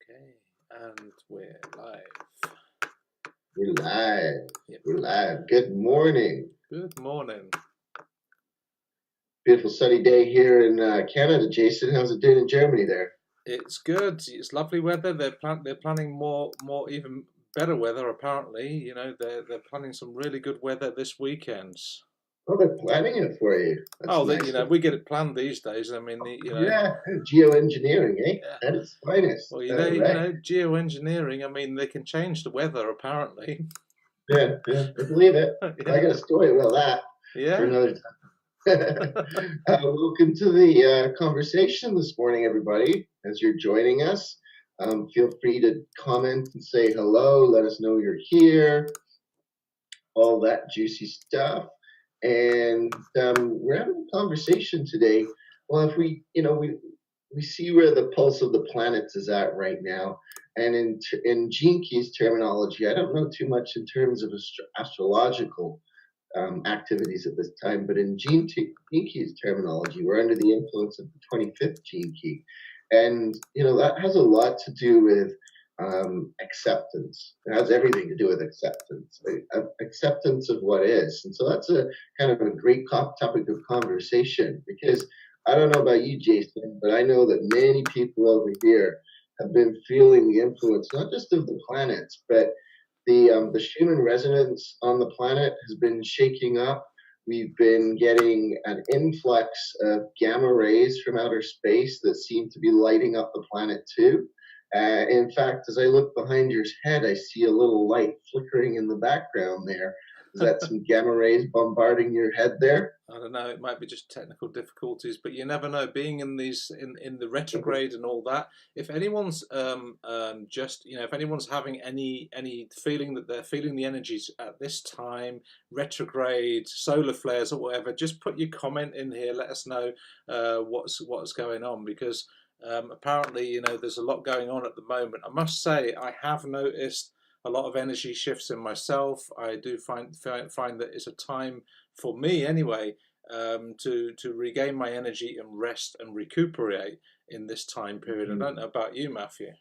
Okay, and we're live. We're live. Yep. We're live. Good morning. Good morning. Beautiful sunny day here in Canada. Jason, how's it doing in Germany there? It's good. It's lovely weather. They're planning more even better weather. Apparently, they're planning some really good weather this weekend. Oh, they're planning it for you. That's Oh, nice. we get it planned these days. I mean, Yeah, geoengineering, eh? yeah. At its finest. Well, All right. geoengineering. I mean, they can change the weather. Apparently. Yeah, I believe it. I Yeah. got a story about that for Yeah. another time. Welcome to the conversation this morning, everybody. As you're joining us, feel free to comment and say hello. Let us know you're here. All that juicy stuff. And we're having a conversation today. Well, if we see where the pulse of the planets is at right now, and in Gene Key's terminology, I don't know too much in terms of astrological activities at this time, but in Gene Key's terminology, we're under the influence of the 25th Gene Key, and that has a lot to do with acceptance. It has everything to do with acceptance, acceptance of what is. And so that's a kind of a great topic of conversation, because I don't know about you, Jason, but I know that many people over here have been feeling the influence, not just of the planets, but the Schumann resonance on the planet has been shaking up. We've been getting an influx of gamma rays from outer space that seem to be lighting up the planet too. In fact, as I look behind your head, I see a little light flickering in the background there. Is that some gamma rays bombarding your head there? I don't know. It might be just technical difficulties, but you never know. Being in these in the retrograde and all that, if anyone's just if anyone's having any feeling that they're feeling the energies at this time, retrograde, solar flares or whatever, just put your comment in here. Let us know what's going on, because apparently there's a lot going on at the moment. I must say I have noticed a lot of energy shifts in myself. I do find that it's a time for me anyway, to regain my energy and rest and recuperate in this time period. I don't know about you, Matthew.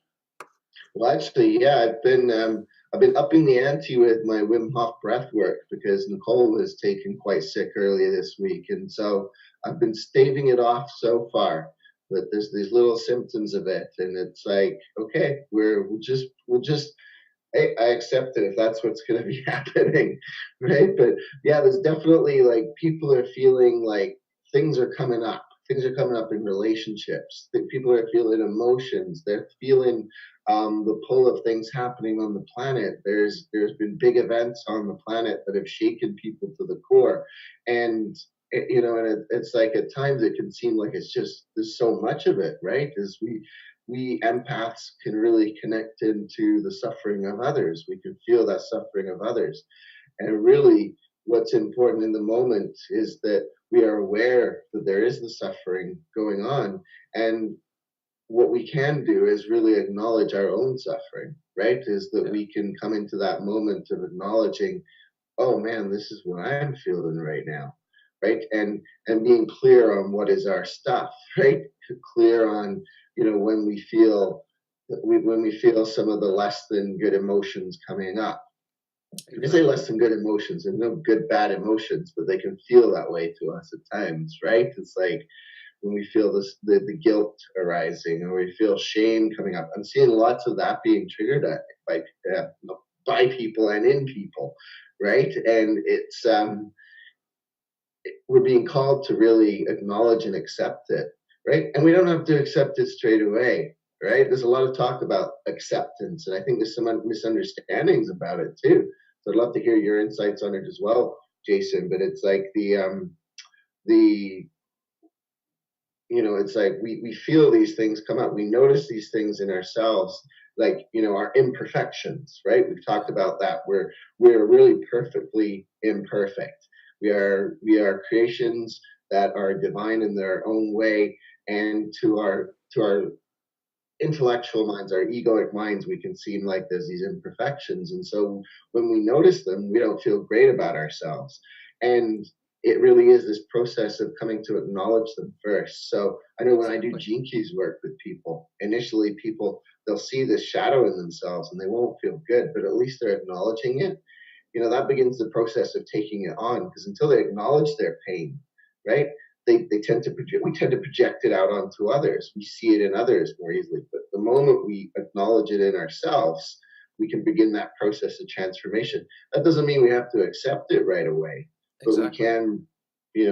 Well, actually, yeah, I've been upping the ante with my Wim Hof breath work because Nicole was taken quite sick earlier this week, and so I've been staving it off so far. But there's these little symptoms of it, and it's like, okay, we'll just I accept it if that's what's going to be happening, right? But yeah, there's definitely like people are feeling like things are coming up. Things are coming up in relationships. People are feeling emotions. They're feeling the pull of things happening on the planet. There's been big events on the planet that have shaken people to the core, and it's like at times it can seem like it's just there's so much of it, right? As we empaths can really connect into the suffering of others. We can feel that suffering of others. And really, what's important in the moment is that we are aware that there is the suffering going on. And what we can do is really acknowledge our own suffering, right? Is that we can come into that moment of acknowledging, oh man, this is what I'm feeling right now, right? And being clear on what is our stuff, right? Clear on when we feel some of the less than good emotions coming up. Exactly. I say less than good emotions, and no good bad emotions, but they can feel that way to us at times, right? It's like when we feel the guilt arising, or we feel shame coming up. I'm seeing lots of that being triggered by people and in people, right? And it's we're being called to really acknowledge and accept it, right? And we don't have to accept it straight away, right? There's a lot of talk about acceptance, and I think there's some misunderstandings about it too. So I'd love to hear your insights on it as well, Jason. But it's like the it's like we feel these things come up. We notice these things in ourselves, like our imperfections, right? We've talked about that. We're really perfectly imperfect. We are creations that are divine in their own way, and to our intellectual minds, our egoic minds, we can seem like there's these imperfections. And so when we notice them, we don't feel great about ourselves. And it really is this process of coming to acknowledge them first. So I know when I do Exactly. gene keys work with people, initially people, they'll see this shadow in themselves and they won't feel good, but at least they're acknowledging it. That begins the process of taking it on, because until they acknowledge their pain, right, they tend to project, we tend to project it out onto others. We see it in others more easily, but the moment we acknowledge it in ourselves, we can begin that process of transformation. That doesn't mean we have to accept it right away, but we Exactly. can,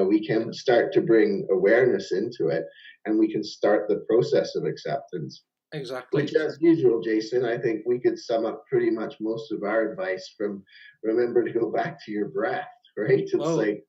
we can Yeah. start to bring awareness into it, and we can start the process of acceptance. Exactly. Which, as usual, Jason, I think we could sum up pretty much most of our advice from remember to go back to your breath, right? It's Well, like,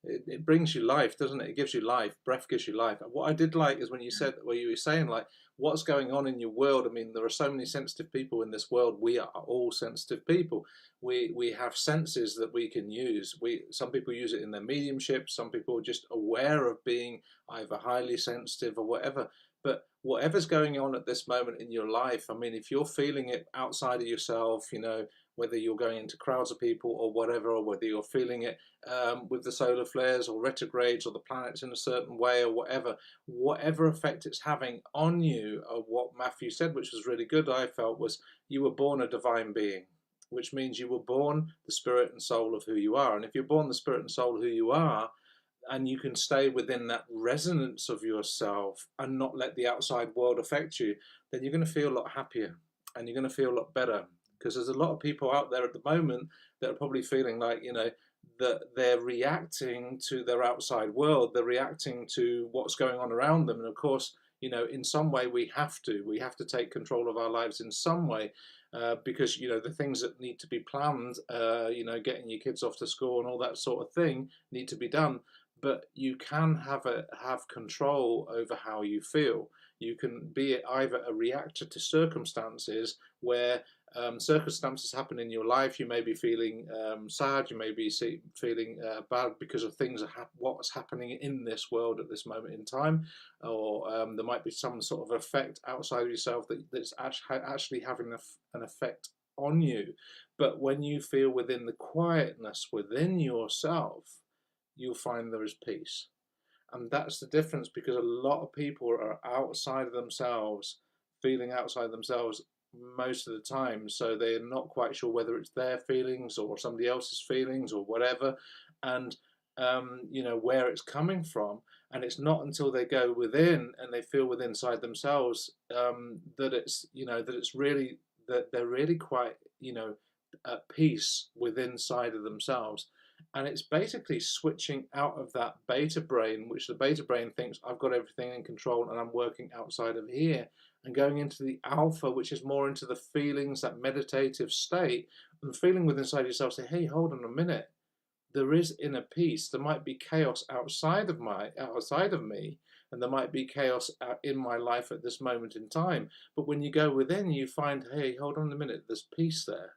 it brings you life, doesn't it? It gives you life. Breath gives you life. What I did like is when you said, where you were saying, like, what's going on in your world. I mean, there are so many sensitive people in this world. We are all sensitive people. We have senses that we can use. Some people use it in their mediumship. Some people are just aware of being either highly sensitive or whatever. But whatever's going on at this moment in your life, I mean, if you're feeling it outside of yourself, whether you're going into crowds of people or whatever, or whether you're feeling it with the solar flares or retrogrades or the planets in a certain way or whatever effect it's having on you, or what Matthew said, which was really good, I felt, was you were born a divine being, which means you were born the spirit and soul of who you are. And if you're born the spirit and soul of who you are, and you can stay within that resonance of yourself and not let the outside world affect you, then you're going to feel a lot happier and you're going to feel a lot better. Because there's a lot of people out there at the moment that are probably feeling like, that they're reacting to their outside world, they're reacting to what's going on around them. And of course, in some way we have to take control of our lives in some way. Because the things that need to be planned, getting your kids off to school and all that sort of thing, need to be done. But you can have control over how you feel. You can be either a reactor to circumstances, where circumstances happen in your life. You may be feeling sad. You may be feeling bad because of things what's happening in this world at this moment in time, or there might be some sort of effect outside of yourself that's actually having an effect on you. But when you feel within the quietness within yourself, you'll find there is peace. And that's the difference, because a lot of people are outside of themselves, feeling outside themselves most of the time. So they're not quite sure whether it's their feelings or somebody else's feelings or whatever, and where it's coming from. And it's not until they go within and they feel within inside themselves, that it's really that they're really quite at peace within inside of themselves. And it's basically switching out of that beta brain, which the beta brain thinks I've got everything in control and I'm working outside of here, and going into the alpha, which is more into the feelings, that meditative state, and feeling within inside yourself, say, hey, hold on a minute, there is inner peace. There might be chaos outside of me, and there might be chaos in my life at this moment in time. But when you go within, you find, hey, hold on a minute, there's peace there.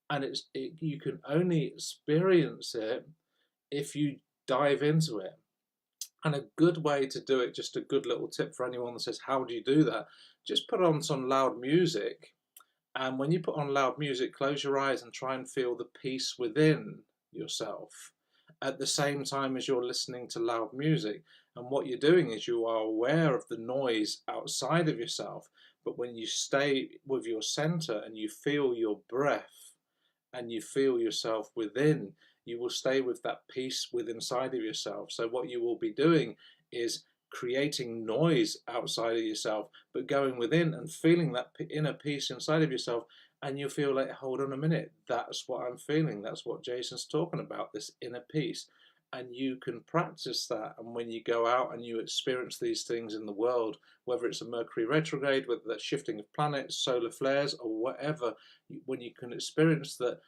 And you can only experience it if you dive into it. And a good way to do it, just a good little tip for anyone that says, how do you do that? Just put on some loud music. And when you put on loud music, close your eyes and try and feel the peace within yourself at the same time as you're listening to loud music. And what you're doing is you are aware of the noise outside of yourself. But when you stay with your center and you feel your breath, and you feel yourself within, you will stay with that peace within inside of yourself. So what you will be doing is creating noise outside of yourself, but going within and feeling that inner peace inside of yourself. And you feel like, hold on a minute, that's what I'm feeling. That's what Jason's talking about, this inner peace. And you can practice that. And when you go out and you experience these things in the world, whether it's a Mercury retrograde, whether that's shifting of planets, solar flares, or whatever, when you can experience that,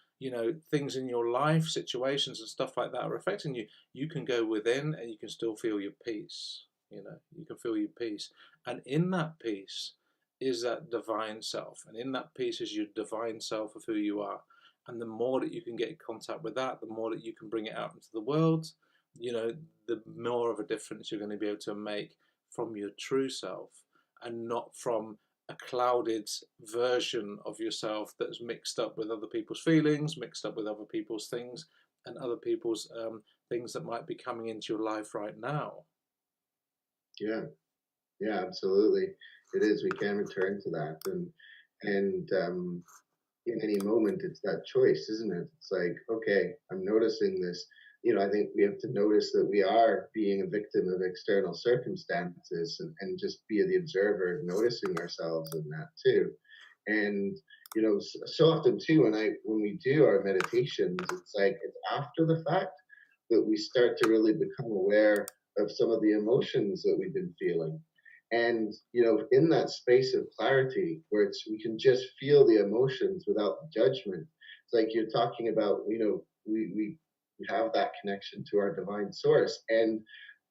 things in your life, situations and stuff like that are affecting you, you can go within and you can still feel your peace. You can feel your peace. And in that peace is that divine self. And in that peace is your divine self of who you are. And the more that you can get in contact with that, the more that you can bring it out into the world, the more of a difference you're going to be able to make from your true self, and not from a clouded version of yourself that's mixed up with other people's feelings, mixed up with other people's things, and other people's things that might be coming into your life right now. Yeah, yeah, absolutely. It is. We can return to that, and in any moment, it's that choice, isn't it? It's like, okay, I'm noticing this. I think we have to notice that we are being a victim of external circumstances, and just be the observer, noticing ourselves in that too. And so often too, when we do our meditations, it's like it's after the fact that we start to really become aware of some of the emotions that we've been feeling. And in that space of clarity where we can just feel the emotions without the judgment, it's like you're talking about, we have that connection to our divine source. And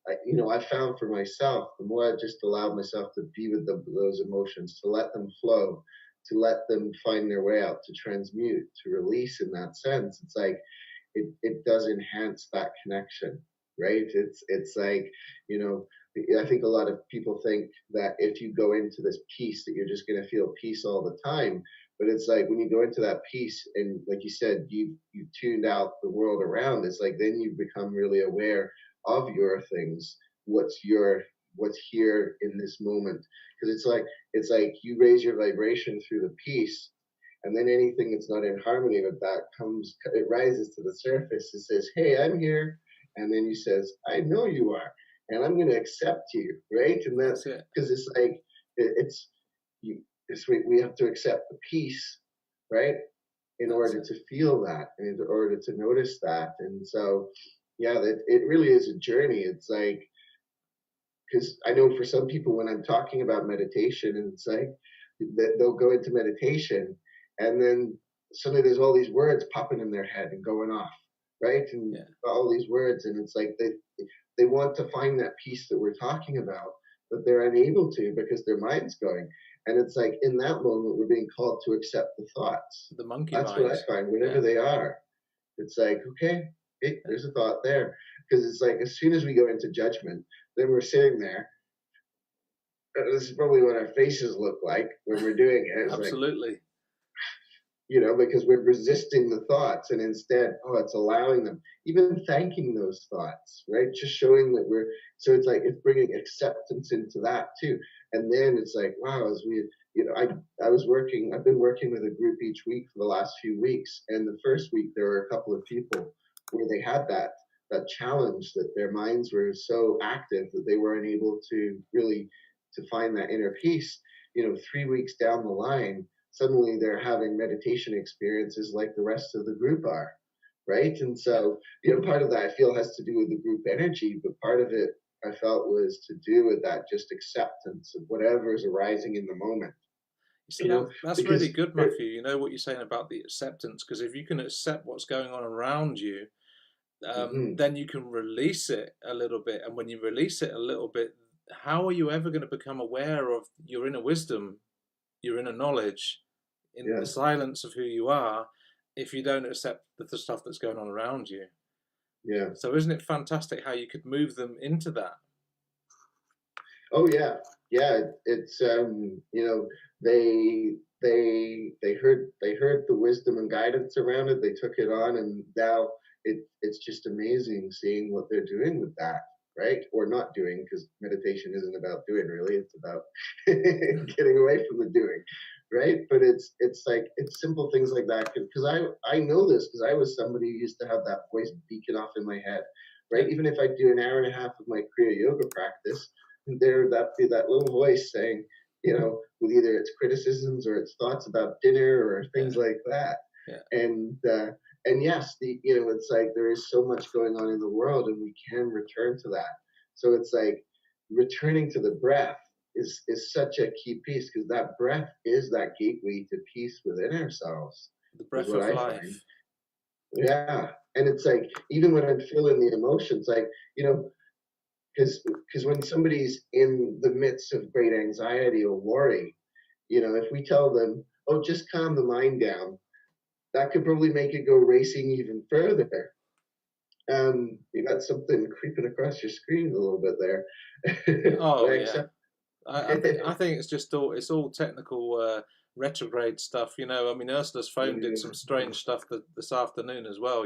I found for myself, the more I just allowed myself to be with those emotions, to let them flow, to let them find their way out, to transmute, to release in that sense, it's like it does enhance that connection, right? It's like, you know, I think a lot of people think that if you go into this peace, that you're just going to feel peace all the time. But it's like when you go into that peace, and like you said, you've tuned out the world around. It's like then you become really aware of your things, what's here in this moment. Because it's like you raise your vibration through the peace, and then anything that's not in harmony with that it rises to the surface. It says, hey, I'm here. And then you says, I know you are, and I'm going to accept you, right? And That's it. because it's like it's we have to accept the peace, right, in order to feel that, and in order to notice that. And so yeah, it really is a journey. It's like, because I know for some people, when I'm talking about meditation, and it's like they'll go into meditation, and then suddenly there's all these words popping in their head and going off, right? And all these words, and it's like they want to find that peace that we're talking about, but they're unable to because their mind's going. And it's like in that moment, we're being called to accept the thoughts. The monkey That's mind. what I find, whatever they are. It's like, okay, hey, there's a thought there. Because it's like as soon as we go into judgment, then we're sitting there. This is probably what our faces look like when we're doing it. It's absolutely. Like, because we're resisting the thoughts, and instead, it's allowing them, even thanking those thoughts, right? Just showing that so it's like, it's bringing acceptance into that too. And then it's like, wow, as we, I've been working with a group each week for the last few weeks. And the first week, there were a couple of people where they had that challenge, that their minds were so active that they were unable to really to find that inner peace. 3 weeks down the line, suddenly they're having meditation experiences like the rest of the group are, right? And so, part of that I feel has to do with the group energy, but part of it I felt was to do with that just acceptance of whatever is arising in the moment. That's really good, Matthew. You know what you're saying about the acceptance, because if you can accept what's going on around you, then you can release it a little bit. And when you release it a little bit, how are you ever going to become aware of your inner wisdom, your inner knowledge, in the silence of who you are, if you don't accept the stuff that's going on around you? Yeah. So isn't it fantastic how you could move them into that? Oh yeah, yeah. It's they heard the wisdom and guidance around it. They took it on, and now it's just amazing seeing what they're doing with that, right? Or not doing, because meditation isn't about doing, really. It's about getting away from the doing, right? But it's like, it's simple things like that. Because I know this, because I was somebody who used to have that voice beacon off in my head, right? Even if I do an hour and a half of my Kriya Yoga practice, that be that little voice saying, with either its criticisms or its thoughts about dinner or things like that. And yes, it's like there is so much going on in the world, and we can return to that. So it's like returning to the breath is such a key piece, because that breath is that gateway to peace within ourselves. The breath of life. Find. Yeah, and it's like, even when I'm feeling the emotions, like, because when somebody's in the midst of great anxiety or worry, if we tell them, oh, just calm the mind down, that could probably make it go racing even further. You got something creeping across your screen a little bit there. Oh yeah, I think it's all technical retrograde stuff. I mean, Ursula's phone did some strange stuff this afternoon as well.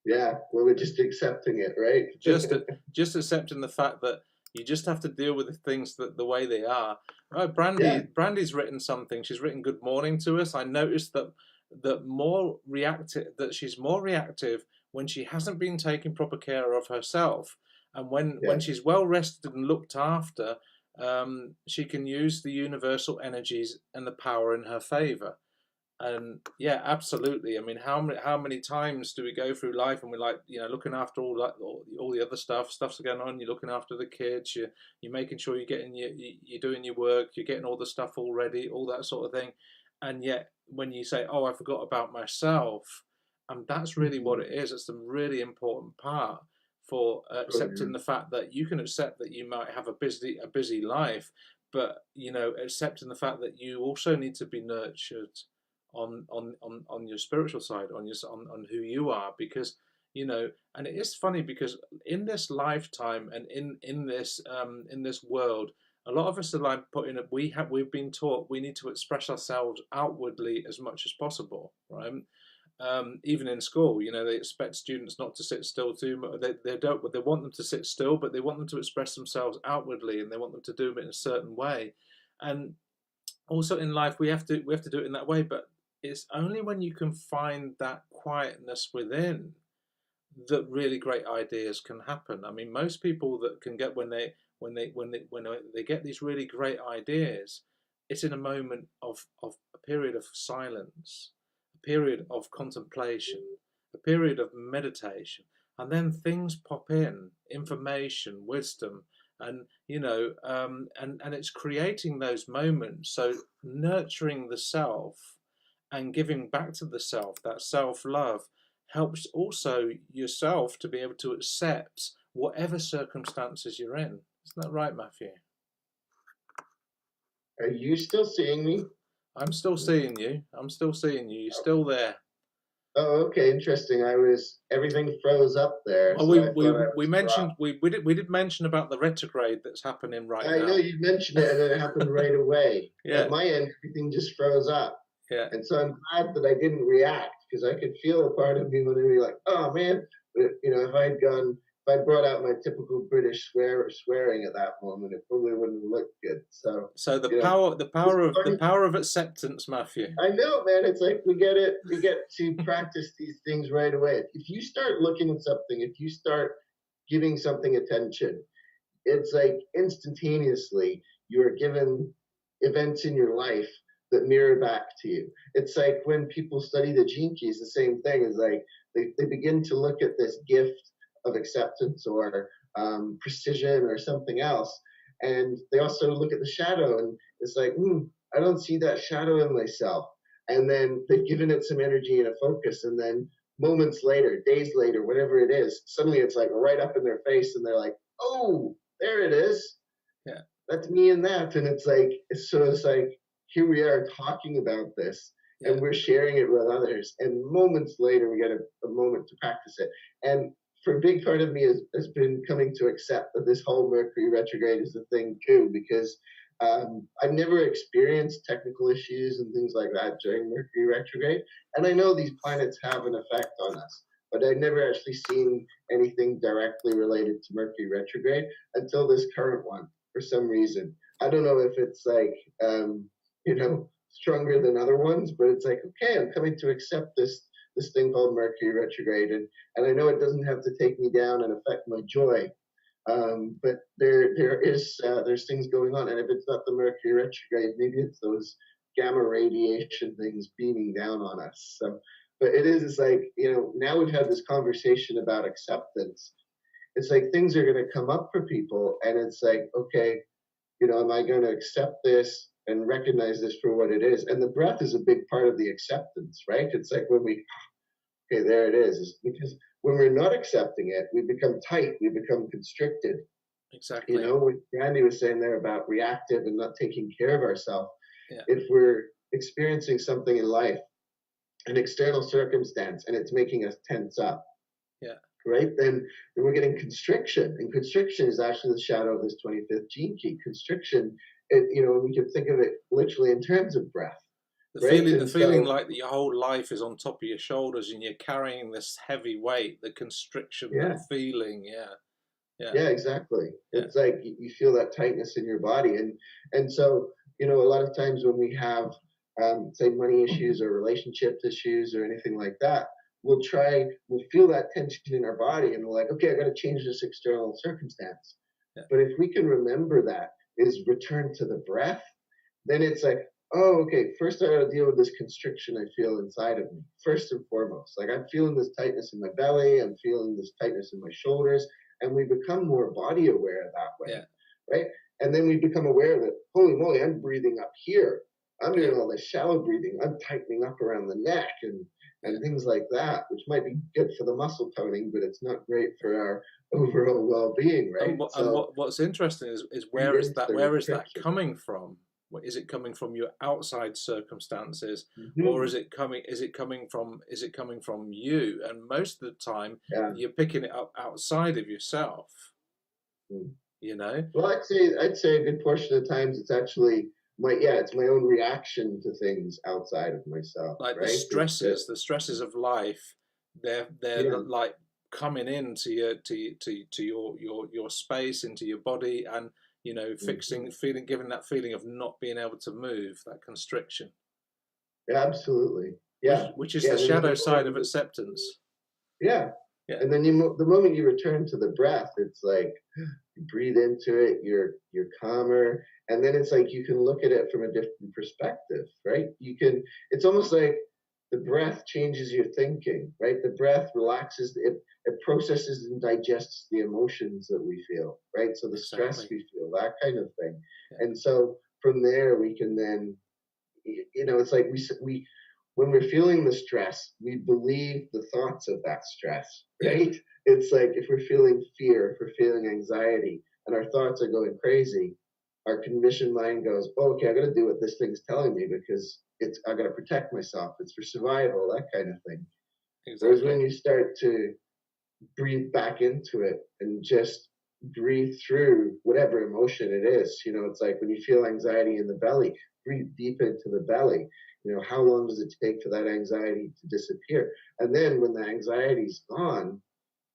Yeah, well, we're just accepting it, right? just just accepting the fact that you just have to deal with the things that the way they are. Right, Yeah, Brandy's written something. She's written "Good morning" to us. I noticed that she's more reactive when she hasn't been taking proper care of herself, and when yeah. she's well rested and looked after, she can use the universal energies and the power in her favor. And yeah, absolutely. I mean, how many times do we go through life and we're like, looking after all the other stuff's going on. You're looking after the kids. You're making sure you're doing your work. You're getting all the stuff all ready, all that sort of thing. And yet, when you say, "Oh, I forgot about myself," and that's really what Mhm. it is. It's a really important part for Oh, accepting the fact that you can accept that you might have a busy life, but accepting the fact that you also need to be nurtured on your spiritual side, on who you are, because and it is funny because in this lifetime and in this world, a lot of us are like putting it. We've been taught we need to express ourselves outwardly as much as possible, right? Even in school, they expect students not to sit still too much. They don't. They want them to sit still, but they want them to express themselves outwardly, and they want them to do it in a certain way. And also in life, we have to do it in that way. But it's only when you can find that quietness within that really great ideas can happen. I mean, most people that can get when they get these really great ideas, it's in a moment of a period of silence, a period of contemplation, a period of meditation, and then things pop in, information, wisdom, and and it's creating those moments. So nurturing the self and giving back to the self, that self love, helps also yourself to be able to accept whatever circumstances you're in. Isn't that right, Matthew? are you still seeing me? I'm still seeing you. I'm still seeing you. You're still there. Oh, okay, interesting. Everything froze up there, Well, so we I we, thought I we was mentioned dropped. we did mention about the retrograde that's happening right I know now. you mentioned it, and then it happened right away. At Yeah, my end, everything just froze up, yeah. and so I'm glad that I didn't react because I could feel a part of me wanting to be like, "Oh man," but if I brought out my typical British swearing at that moment, it probably wouldn't look good. So, So the you know, power the it's power of the funny. power of acceptance, Matthew. I know, man. It's like we get to practice these things right away. If you start looking at something, if you start giving something attention, it's like instantaneously you are given events in your life that mirror back to you. It's like when people study the gene keys, the same thing is like they begin to look at this gift of acceptance or precision or something else. And they also look at the shadow and it's like, I don't see that shadow in myself. And then they've given it some energy and a focus. And then moments later, days later, whatever it is, suddenly it's like right up in their face and they're like, oh, there it is. Yeah, That's me and that. And it's like, here we are talking about this yeah. and we're sharing it with others. And moments later, we get a moment to practice it. And for a big part of me has been coming to accept that this whole Mercury retrograde is a thing too, because I've never experienced technical issues and things like that during Mercury retrograde. And I know these planets have an effect on us, but I'd never actually seen anything directly related to Mercury retrograde until this current one for some reason. I don't know if it's like, stronger than other ones, but it's like, okay, I'm coming to accept this thing called Mercury retrograde, and I know it doesn't have to take me down and affect my joy, but there's things going on, and if it's not the Mercury retrograde, maybe it's those gamma radiation things beaming down on us. So, but it's like now we've had this conversation about acceptance. It's like things are going to come up for people, and it's like, okay, am I going to accept this and recognize this for what it is? And the breath is a big part of the acceptance, right? It's like when we, okay, there it is. It's because when we're not accepting it, we become tight, we become constricted. Exactly. What Randy was saying there about reactive and not taking care of ourselves. Yeah, If we're experiencing something in life, an external circumstance, and it's making us tense up, yeah. right? Then we're getting constriction, and constriction is actually the shadow of this 25th gene key. Constriction, we can think of it literally in terms of breath. right? The And feeling so, like your whole life is on top of your shoulders and you're carrying this heavy weight, the constriction, that yeah, feeling. Yeah, yeah, yeah, exactly. yeah, It's like you feel that tightness in your body, and so a lot of times when we have, say, money issues or relationship issues or anything like that, we'll feel that tension in our body, and we're like, okay, I got to change this external circumstance. yeah, But if we can remember that is return to the breath, then it's like, oh, okay, first I got to deal with this constriction I feel inside of me, first and foremost. Like I'm feeling this tightness in my belly, I'm feeling this tightness in my shoulders, and we become more body aware that way, yeah, right? And then we become aware that, holy moly, I'm breathing up here. I'm yeah, doing all this shallow breathing. I'm tightening up around the neck yeah. and things like that, which might be good for the muscle toning, but it's not great for our overall well-being, right? And So what's interesting is breathe into the where is that restriction. coming from? Is it coming from your outside circumstances, or Mm-hmm. is it coming from you? And most of the time, Yeah. you're picking it up outside of yourself. Mm. You know, Well, I'd say a good portion of the times it's actually it's my own reaction to things outside of myself, like right? It's that the stresses of life, they're yeah, like coming into your space, into your body, and mhm. giving that feeling of not being able to move, that constriction, Yeah, absolutely, yeah, which is yeah. the And then shadow the side moment of acceptance. yeah, Yeah, and then the moment you return to the breath, it's like you breathe into it, you're calmer, and then it's like you can look at it from a different perspective, right? It's almost like the breath changes your thinking, right? The breath relaxes it processes and digests the emotions that we feel, right? So the stress exactly. we feel, that kind of thing. Yeah, And so from there we can then, it's like we when we're feeling the stress, we believe the thoughts of that stress, yeah, right? It's like if we're feeling fear, if we're feeling anxiety, and our thoughts are going crazy, our conditioned mind goes, oh, okay, I got to do what this thing's telling me because I got to protect myself. It's for survival, that kind of thing. Whereas exactly. when you start to breathe back into it and just breathe through whatever emotion it is. It's like when you feel anxiety in the belly, breathe deep into the belly. How long does it take for that anxiety to disappear? And then when the anxiety's gone,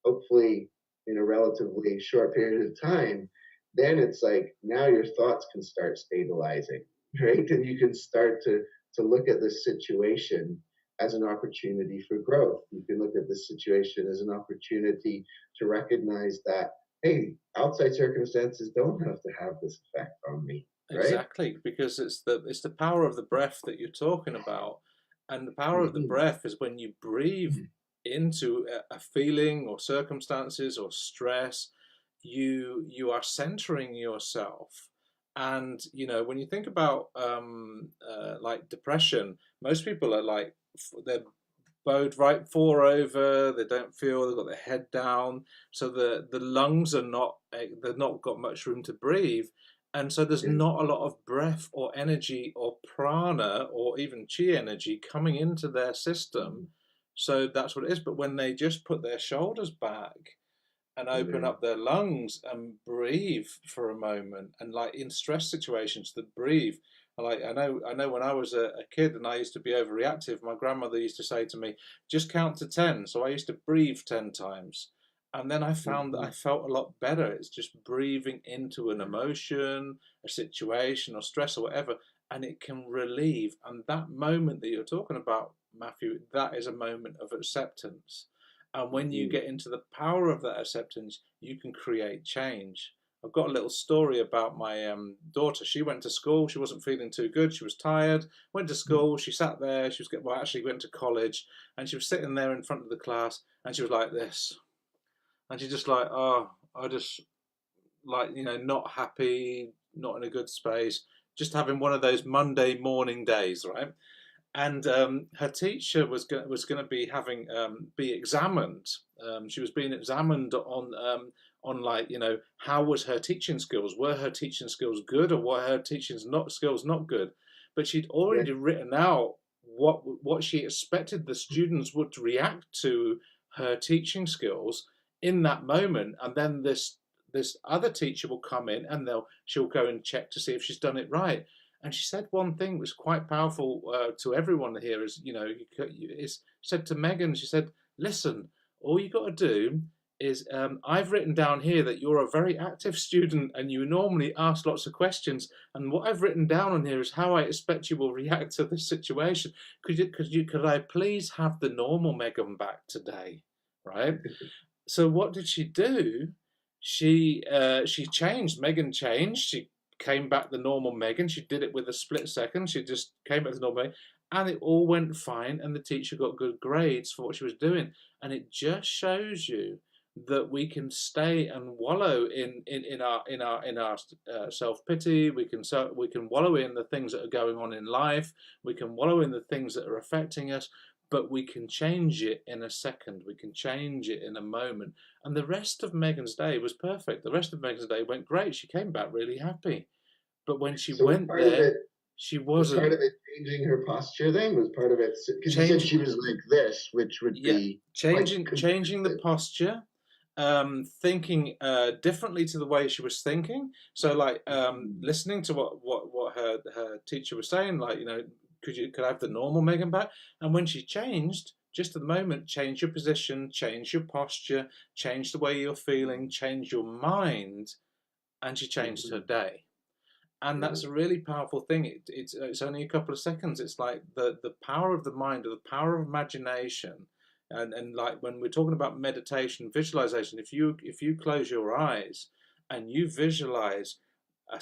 hopefully in a relatively short period of time, then it's like now your thoughts can start stabilizing, right? And you can start to look at this situation as an opportunity for growth. You can look at this situation as an opportunity to recognize that, hey, outside circumstances don't have to have this effect on me, right? Exactly, because it's the power of the breath that you're talking about, and the power of the Mm-hmm. breath is when you breathe into a feeling or circumstances or stress, you are centering yourself, and when you think about like depression, most people are like they're bowed right fore over, they don't feel, they've got their head down, so the lungs are not they've not got much room to breathe, and so there's Yeah. not a lot of breath or energy or prana or even chi energy coming into their system. Mhm. So that's what it is. But when they just put their shoulders back and open Yeah. up their lungs and breathe for a moment, and like in stress situations, to breathe. Like I know when I was a kid and I used to be overreactive, my grandmother used to say to me, just count to 10. So I used to breathe 10 times. And then I found that I Mhm. felt a lot better. It's just breathing into an emotion, a situation, or stress, or whatever, and it can relieve. And that moment that you're talking about, Matthew, that is a moment of acceptance. And when you Mhm. get into the power of that acceptance, you can create change. I've got a little story about my daughter. She went to school. She wasn't feeling too good. She was tired. Went to school. She sat there. She was getting, well, actually went to college, and she was sitting there in front of the class, and she was like this, and she just like, oh, I just like not happy, not in a good space, just having one of those Monday morning days, right? And her teacher was going to be having be examined. She was being examined on like how was her teaching skills? Were her teaching skills good, or were her teaching not skills not good? But she'd Yeah. already written out what she expected the students would react to her teaching skills in that moment, and then this other teacher will come in and she'll go and check to see if she's done it right. And she said one thing that was quite powerful to everyone here is, is said to Megan, she said, listen, all you got to do is I've written down here that you're a very active student and you normally ask lots of questions. And what I've written down on here is how I expect you will react to this situation. Could I please have the normal Megan back today? Right? So what did she do? She changed. Megan changed. She came back the normal Megan. She did it with a split second. She just came back to the normal Megan, and it all went fine. And the teacher got good grades for what she was doing. And it just shows you that we can stay and wallow in our self pity. We can wallow in the things that are going on in life. We can wallow in the things that are affecting us, but we can change it in a second. We can change it in a moment. And the rest of Megan's day was perfect. The rest of Megan's day went great. She came back really happy. But when she So was went part of it there, she was part wasn't. of it changing her posture then? Was part of it because you said Change, she was like this, which would yeah, be quite changing the confusing. posture, thinking differently to the way she was thinking. So like Mhm. listening to what her teacher was saying, like could I have the normal Megan back? And when she changed, just at the moment, change your position, change your posture, change the way you're feeling, change your mind, and she changed her Mhm. day. And Yeah. that's a really powerful thing. It's only a couple of seconds. It's like the power of the mind, or the power of imagination, and like when we're talking about meditation, visualization. If you close your eyes and you visualize the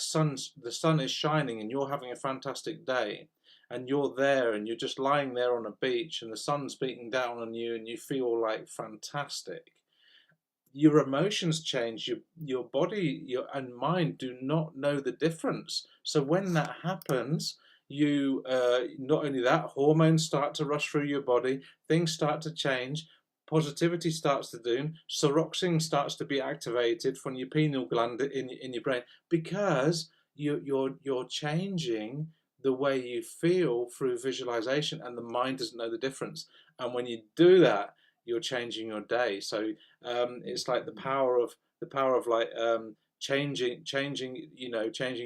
sun is shining and you're having a fantastic day, and you're there and you're just lying there on a beach and the sun's beating down on you and you feel like fantastic, your emotions change, your body and mind do not know the difference. So when that happens, you not only that, hormones start to rush through your body, things start to change, positivity starts to do, serotonin starts to be activated from your pineal gland in your brain, because you're changing the way you feel through visualization, and the mind doesn't know the difference. And when you do that, you're changing your day. So it's like the power of like changing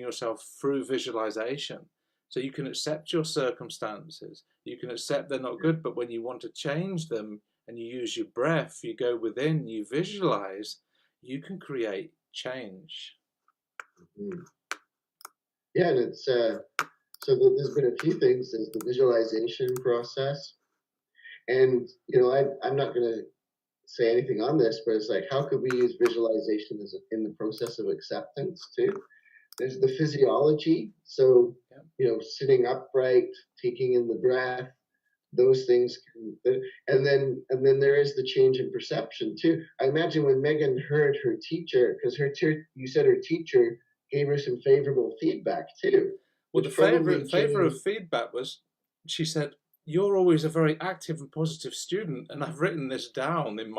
yourself through visualization. So you can accept your circumstances, you can accept they're not good, but when you want to change them and you use your breath, you go within, you visualize, you can create change. Mhm. Yeah, and it's so there's been a few things. There's the visualization process, and I'm not going to say anything on this, but it's like, how could we use visualization in the process of acceptance too? There's the physiology, so Yeah. sitting upright, taking in the breath, those things and then there is the change in perception too. I imagine when Megan heard her teacher, because you said her teacher gave her some favorable feedback too, Well, the which probably favor changed. of feedback was, she said, "You're always a very active and positive student, and I've written this down in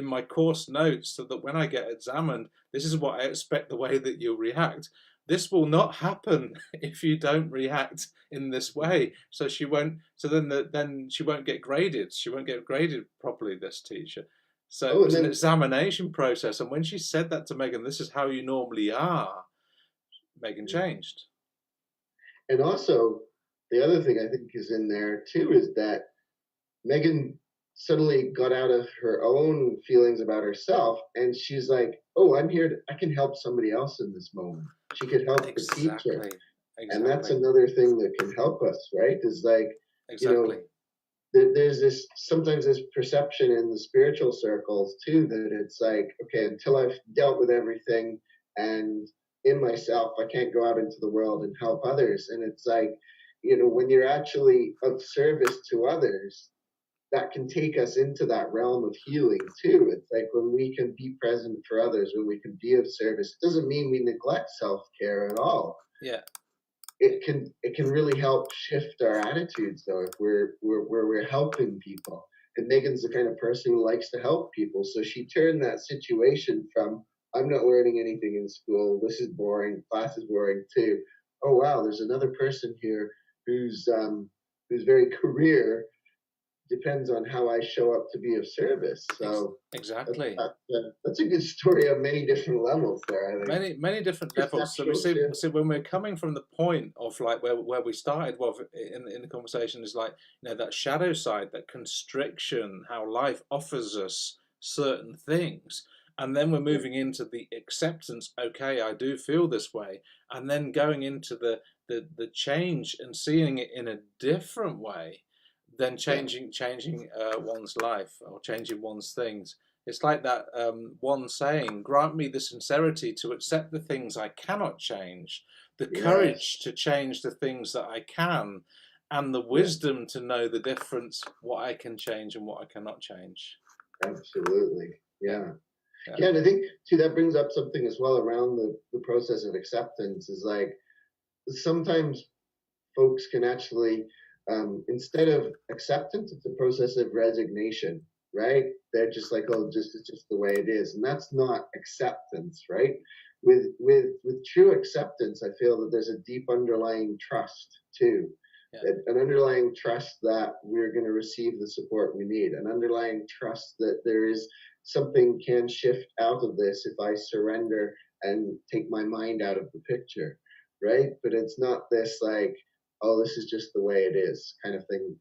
my course notes so that when I get examined, this is what I expect the way that you'll react. This will not happen if you don't react in this way." So she won't. So then she won't get graded. She won't get graded properly. This teacher. So it Oh, and was an then examination process, and when she said that to Megan, this is how you normally are. Megan changed. and also the other thing I think is in there too is that Megan suddenly got out of her own feelings about herself, and she's like, "Oh, I'm here. I can help somebody else in this moment." She could help the teacher, Exactly. and that's Exactly. another thing that can help us, right? Is like, you know, Exactly. there's this sometimes this perception in the spiritual circles too that it's like, okay, until I've dealt with everything and in myself, I can't go out into the world and help others. And it's like, when you're actually of service to others, that can take us into that realm of healing too. It's like when we can be present for others, when we can be of service, it doesn't mean we neglect self-care at all. Yeah. It can really help shift our attitudes though if we're helping people. And Megan's the kind of person who likes to help people, so she turned that situation from, I'm not learning anything in school, this is boring, class is boring, to, oh wow, there's another person here who's very career depends on how I show up to be of service. So Exactly. that's a good story on many different levels there, I think. Many different levels. So we Perceptual see, shift. see when we're coming from the point of like where we started, well, in the conversation is like, you know, that shadow side, that constriction, how life offers us certain things, and then we're moving into the acceptance. Okay, I do feel this way, and then going into the change and seeing it in a different way, then changing one's life or changing one's things. It's like that one saying, grant me the sincerity to accept the things I cannot change, the courage to change the things that I can, and the wisdom to know the difference, what I can change and what I cannot change. Absolutely. Yeah. And I think, too, that brings up something as well around the process of acceptance is like sometimes folks can actually, instead of acceptance, it's a process of resignation, right? They're just like, oh, it's just the way it is, and that's not acceptance, right? With true acceptance, I feel that there's a deep underlying trust too, an underlying trust that we're going to receive the support we need, an underlying trust that there is something can shift out of this if I surrender and take my mind out of the picture, right? But it's not this like, oh, this is just the way it is kind of thing.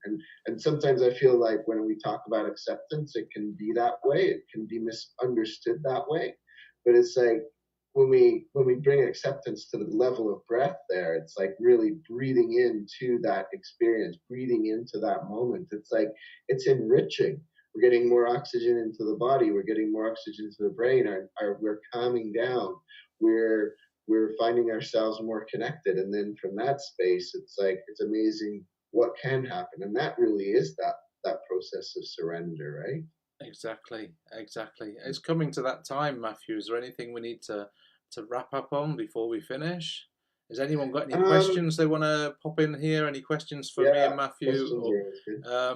And sometimes I feel like when we talk about acceptance, it can be that way. It can be misunderstood that way. But it's like when we bring acceptance to the level of breath there, it's like really breathing into that experience, breathing into that moment. It's like it's enriching. We're getting more oxygen into the body. We're getting more oxygen to the brain. We're calming down. We're finding ourselves more connected, and then from that space, it's like it's amazing what can happen, and that really is that process of surrender, right? Exactly. It's coming to that time, Matthew. Is there anything we need to wrap up on before we finish? Has anyone got any questions they want to pop in here? Any questions for me and Matthew? Or,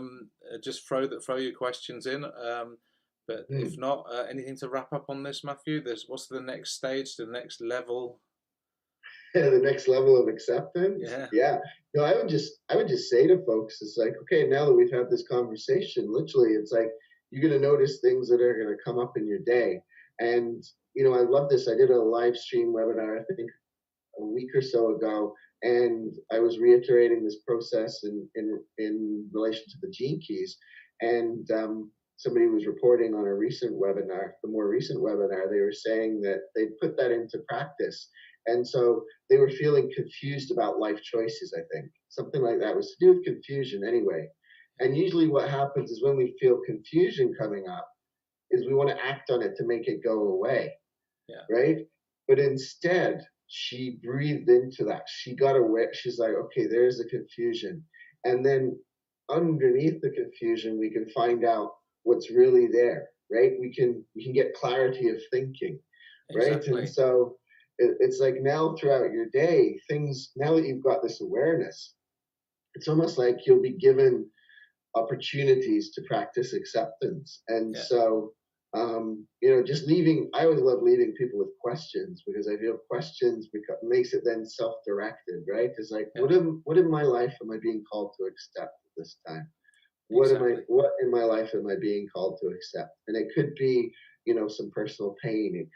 just throw your questions in. But if not, anything to wrap up on this, Matthew? What's the next stage, the next level? The next level of acceptance. Yeah. No, I would just say to folks, it's like, okay, now that we've had this conversation, literally, it's like you're going to notice things that are going to come up in your day. And I love this. I did a live stream webinar, I think, a week or so ago, and I was reiterating this process in relation to the gene keys. And somebody was reporting on a recent webinar, the more recent webinar, they were saying that they put that into practice. And so they were feeling confused about life choices, I think. Something like that was to do with confusion anyway. And usually what happens is when we feel confusion coming up, is we want to act on it to make it go away, right? But instead, she breathed into that. She got away. She's like, okay, there's the confusion. And then underneath the confusion, we can find out what's really there, right? We can get clarity of thinking, right? Exactly. And so it's like now throughout your day, now that you've got this awareness, it's almost like you'll be given opportunities to practice acceptance. And so, just I always love leaving people with questions, because I feel questions makes it then self-directed, right? It's like, what in my life am I being called to accept at this time? What in my life am I being called to accept? And it could be, some personal pain. It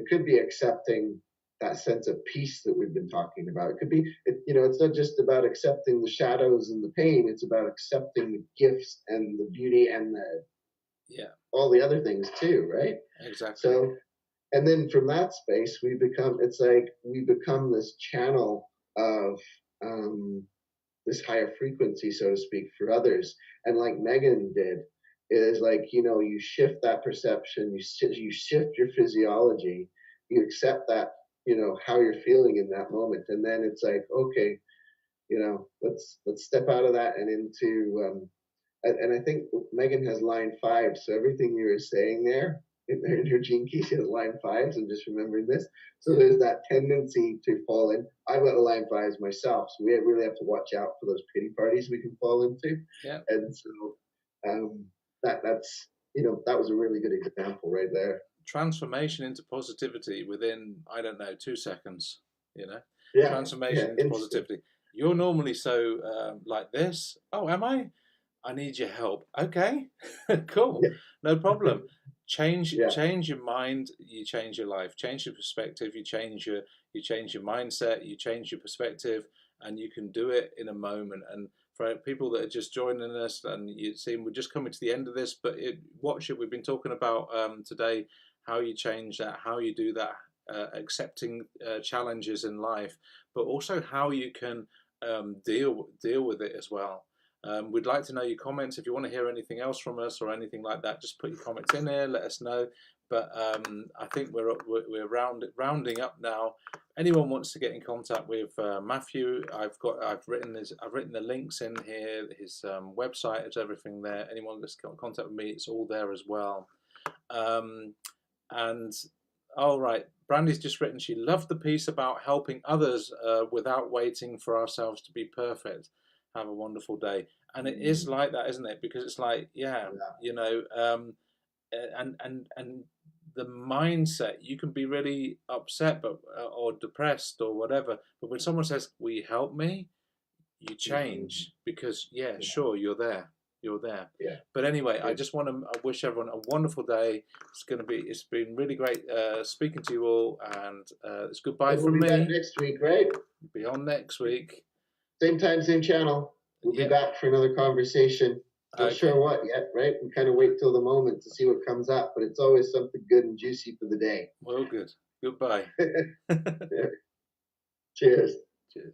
could be accepting that sense of peace that we've been talking about. It could be, it's not just about accepting the shadows and the pain. It's about accepting the gifts and the beauty and all the other things too, right? Exactly. So, and then from that space, we become this channel of this higher frequency, so to speak, for others. And like Megan did, is like, you shift that perception, you shift your physiology, you accept that, how you're feeling in that moment. And then it's like, okay, let's step out of that and into, and I think Megan has line 5. So everything you were saying there, in her gene key, she has line 5s. I'm just remembering this. So there's that tendency to fall in. I've got the line 5s myself, so we really have to watch out for those pity parties we can fall into. Yeah. And so that's that was a really good example right there. Transformation into positivity within 2 seconds. Transformation into positivity. You're normally so like this. Oh, am I? I need your help. Okay, cool, Yeah. no problem. Change Yeah. change your mind, you change your life. Change your perspective, you change your mindset, you change your perspective, and you can do it in a moment. And for people that are just joining us, and you see we're just coming to the end of this, but watch it. We've been talking about today how you change that, how you do that, accepting challenges in life, but also how you can deal with it as well. We'd like to know your comments. If you want to hear anything else from us or anything like that, just put your comments in there. Let us know. But I think we're rounding up now. Anyone wants to get in contact with Matthew? I've written the links in here. His website is everything there. Anyone that's got contact with me, it's all there as well. And all right, Brandy's just written she loved the piece about helping others without waiting for ourselves to be perfect. Have a wonderful day. And it is like that, isn't it? Because it's like, yeah, you know, and the mindset, you can be really upset, but or depressed or whatever. But when someone says, "Will you help me?" you change because, yeah, sure, you're there. You're there. Yeah. But anyway, I just want to wish everyone a wonderful day. It's been really great speaking to you all, and it's goodbye We'll from be back me. next week, right? Be on next week. Same time, same channel. We'll be back for another conversation. Not sure what yet, right? We kind of wait till the moment to see what comes up, but it's always something good and juicy for the day. Well, good. Goodbye. Cheers. Cheers.